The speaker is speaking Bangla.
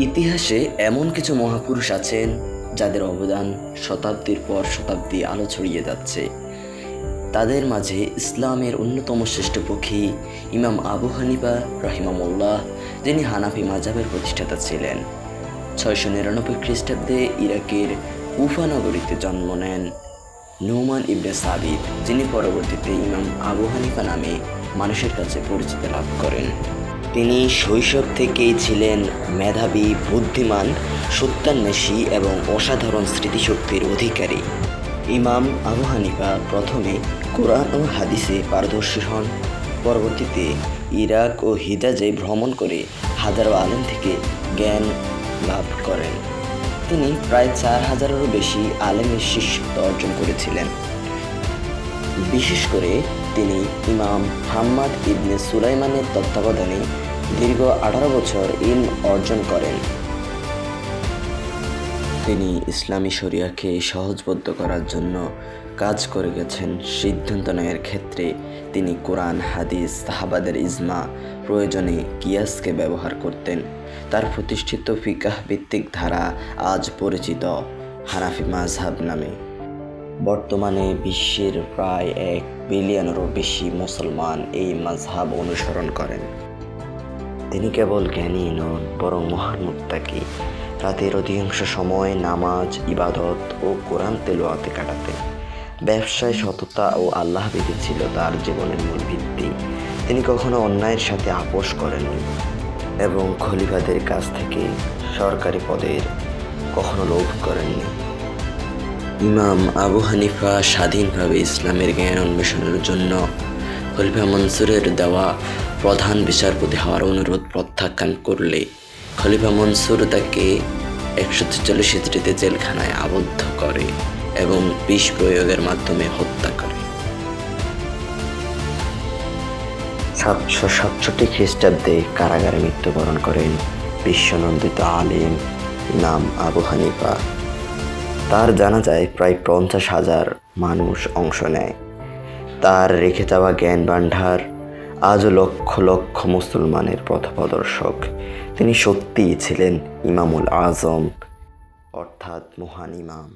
ইতিহাসে এমন কিছু মহাপুরুষ আছেন যাদের অবদান শতাব্দীর পর শতাব্দী আলো ছড়িয়ে যাচ্ছে। তাদের মাঝে ইসলামের অন্যতম শ্রেষ্ঠ পক্ষী ইমাম আবু হানিফা রহিমাহুল্লাহ, যিনি হানাফি মাযহাবের প্রতিষ্ঠাতা ছিলেন। 699 খ্রিস্টাব্দে ইরাকের কুফা নগরীতে জন্ম নেন নুমান ইবনে সাবিত, যিনি পরবর্তীতে ইমাম আবু হানিফা নামে মানুষের কাছে পরিচিতি লাভ করেন। তিনি শৈশব থেকেই ছিলেন মেধাবী, বুদ্ধিমান, সত্যান্বেষী এবং অসাধারণ স্মৃতিশক্তির অধিকারী। ইমাম আবু হানিফা প্রথমে কোরআন ও হাদিসে পারদর্শী হন। পরবর্তীতে ইরাক ও হিজাজে ভ্রমণ করে হাজারো আলেম থেকে জ্ঞান লাভ করেন। তিনি প্রায় 4000-এরও বেশি আলেমের শিষ্যত্ব অর্জন করেছিলেন। বিশেষ করে তিনি ইমাম হাম্মাদ ইবনে সুলাইমানের তত্ত্বাবধানে দীর্ঘ 18 বছর ইলম অর্জন করেন। তিনি ইসলামী শরিয়াকে সহজবোধ্য করার জন্য কাজ করে গেছেন। সিদ্ধান্ত নেয়ার ক্ষেত্রে তিনি কোরআন, হাদিস, সাহাবাদের ইজমা, প্রয়োজনে কিয়াসকে ব্যবহার করতেন। তার প্রতিষ্ঠিত ফিকাহ ভিত্তিক ধারা আজ পরিচিত হানাফি মাযহাব নামে। বর্তমানে বিশ্বের প্রায় 1 বিলিয়নেরও বেশি মুসলমান এই মাযহাব অনুসরণ করেন। তিনি কেবল জ্ঞানী নন, বরং মহান মুত্তাকি। রাতের অধিকাংশ সময় নামাজ, ইবাদত ও কোরআন তেলাওয়াতে কাটাতেন। ব্যবসায় সততা ও আল্লাহভীতি ছিল তার জীবনের মূল ভিত্তি। তিনি কখনো অন্যায়ের সাথে আপোষ করেননি এবং খলিফাদের কাছ থেকে সরকারি পদের কখনো লোভ করেননি। ইমাম আবু হানিফা স্বাধীনভাবে ইসলামের জ্ঞান অন্বেষণের জন্য খলিফা মনসুরের দেওয়া প্রধান বিচারপতি হওয়ার অনুরোধ প্রত্যাখ্যান করলে খলিফা মনসুর তাকে 143 হিজরিতে জেলখানায় আবদ্ধ করে এবং বিষ প্রয়োগের মাধ্যমে হত্যা করে। 767 খ্রিস্টাব্দে কারাগারে মৃত্যুবরণ করেন বিশ্বনন্দিত আলেম ইমাম আবু হানিফা। তার জানাজায় প্রায় 50,000 মানুষ অংশ নেয়। তার রেখে যাওয়া জ্ঞান ভাণ্ডার আজও লক্ষ লক্ষ মুসলমানের পথপ্রদর্শক। তিনি সত্যিই ছিলেন ইমামুল আজম, অর্থাৎ মহান ইমাম।